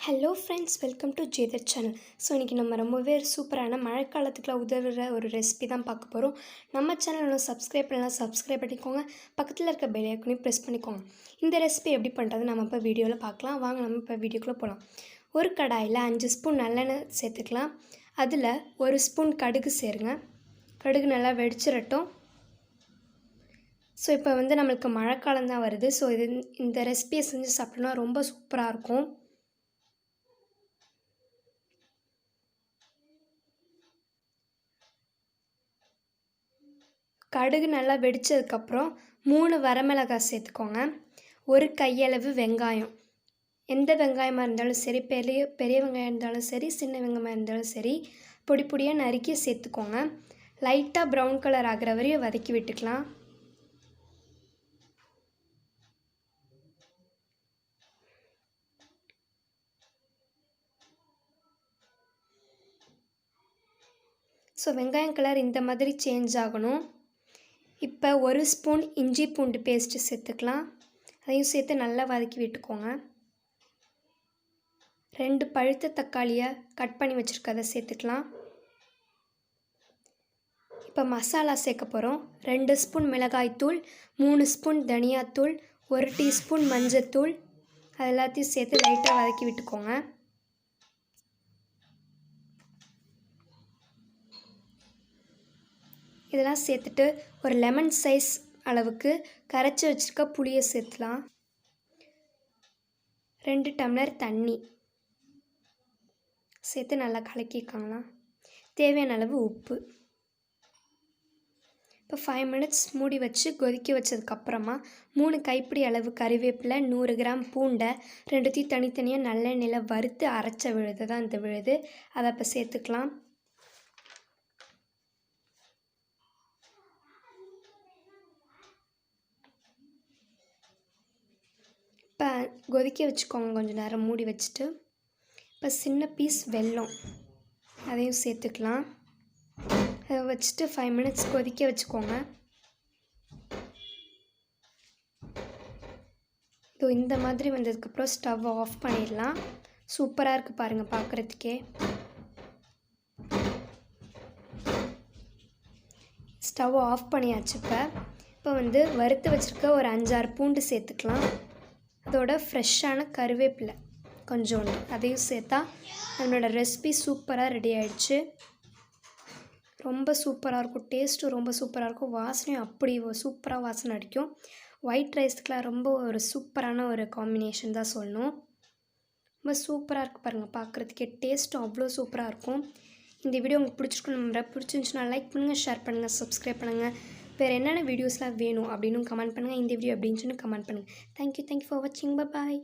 Hello friends, welcome to Jethar channel. So இன்றைக்கி நம்ம ரொம்பவே சூப்பரான மழைக்காலத்துக்குலாம் உதவுற ஒரு ரெசிபி தான் பார்க்க போகிறோம். நம்ம சேனலை சப்ஸ்கிரைப் பண்ணலாம், சப்ஸ்கிரைப் பண்ணிக்கோங்க. பக்கத்தில் இருக்க பெல் ஐக்கானையும் ப்ரெஸ் பண்ணிக்கோங்க. இந்த ரெசிபி எப்படி பண்ணுறது நம்ம இப்போ வீடியோவில் பார்க்கலாம். வாங்க நம்ம இப்போ வீடியோக்குள்ளே போகலாம். ஒரு கடாயில் 5 ஸ்பூன் நல்லெண்ணெய் சேர்த்துக்கலாம். அதில் 1 ஸ்பூன் கடுகு சேருங்க. கடுகு நல்லா வெடிச்சிடட்டும். ஸோ இப்போ நம்மளுக்கு மழைக்காலம் தான் வருது. ஸோ இந்த ரெசிபியை செஞ்சு சாப்பிட்டோன்னா ரொம்ப சூப்பராக இருக்கும். கடுகு நல்லா வெடித்ததுக்கப்புறம் 3 வரமிளகாய் சேர்த்துக்கோங்க. 1 கையளவு வெங்காயம். எந்த வெங்காயமாக இருந்தாலும் சரி, பெரிய வெங்காயம் இருந்தாலும் சரி, சின்ன வெங்காயமாக இருந்தாலும் சரி, பொடி பொடியாக நறுக்கி சேர்த்துக்கோங்க. லைட்டாக ப்ரௌன் கலர் ஆகிற வரையும் வதக்கி விட்டுக்கலாம். ஸோ வெங்காயம் கலர் இந்த மாதிரி சேஞ்ச் ஆகணும். இப்போ 1 ஸ்பூன் இஞ்சி பூண்டு பேஸ்ட்டு சேர்த்துக்கலாம். அதையும் சேர்த்து நல்லா வதக்கி விட்டுக்கோங்க. 2 பழுத்த தக்காளியை கட் பண்ணி வச்சுருக்கதை சேர்த்துக்கலாம். இப்போ மசாலா சேர்க்க போகிறோம். 2 ஸ்பூன் மிளகாய்த்தூள், 3 ஸ்பூன் தனியாத்தூள், 1 டீஸ்பூன் மஞ்சத்தூள், அது எல்லாத்தையும் சேர்த்து லைட்டாக வதக்கி விட்டுக்கோங்க. இதெல்லாம் சேர்த்துட்டு ஒரு லெமன் சைஸ் அளவுக்கு கரைச்சி வச்சுருக்க புளியை சேர்த்துலாம். 2 டம்ளர் தண்ணி சேர்த்து நல்லா கலக்கிக்கோங்களாம். தேவையான அளவு உப்பு. இப்போ 5 மினிட்ஸ் மூடி வச்சு கொதிக்க வச்சதுக்கப்புறமா 3 கைப்பிடி அளவு கறிவேப்பிலை, 100 கிராம் பூண்டை 2த்தையும் தனித்தனியாக நல்லெண்ணெயில் வறுத்து அரைச்ச விழுது தான் இந்த விழுது. அதை இப்போ சேர்த்துக்கலாம். இப்போ கொதிக்க வச்சுக்கோங்க கொஞ்சம் நேரம் மூடி வச்சுட்டு. இப்போ சின்ன பீஸ் வெல்லம் அதையும் சேர்த்துக்கலாம். அதை வச்சுட்டு 5 மினிட்ஸ் கொதிக்க வச்சுக்கோங்க. இந்த மாதிரி வந்ததுக்கப்புறம் ஸ்டவ் ஆஃப் பண்ணிடலாம். சூப்பராக இருக்குது பாருங்கள் பார்க்குறதுக்கே. ஸ்டவ் ஆஃப் பண்ணியாச்சு. இப்போ வறுத்து வச்சுருக்க ஒரு 5-6 பூண்டு சேர்த்துக்கலாம். அதோட ஃப்ரெஷ்ஷான கருவேப்பிலை கொஞ்சோண்டு அதையும் சேர்த்தா நம்மளோட ரெசிபி சூப்பராக ரெடி ஆகிடுச்சு. ரொம்ப சூப்பராக இருக்கும். டேஸ்ட்டும் ரொம்ப சூப்பராக இருக்கும். வாசனையும் அப்படி சூப்பராக வாசனை அடிக்கும். ஒயிட் ரைஸ்க்குலாம் ரொம்ப ஒரு சூப்பரான ஒரு காம்பினேஷன் தான் சொல்லணும். ரொம்ப சூப்பராக இருக்குது பாருங்கள் பார்க்குறதுக்கே. டேஸ்ட்டும் அவ்வளோ சூப்பராக இருக்கும். இந்த வீடியோ உங்களுக்கு பிடிச்சிருந்துச்சுன்னா லைக் பண்ணுங்கள், ஷேர் பண்ணுங்கள், சப்ஸ்கிரைப் பண்ணுங்கள். வேறு என்னென்ன வீடியோஸ்லாம் வேணும் அப்படின்னு கமெண்ட் பண்ணுங்கள். இந்த வீடியோ அப்படின்னு சொல்லி கமெண்ட் பண்ணுங்கள். தேங்க்யூ ஃபார் வாட்சிங். பாய்.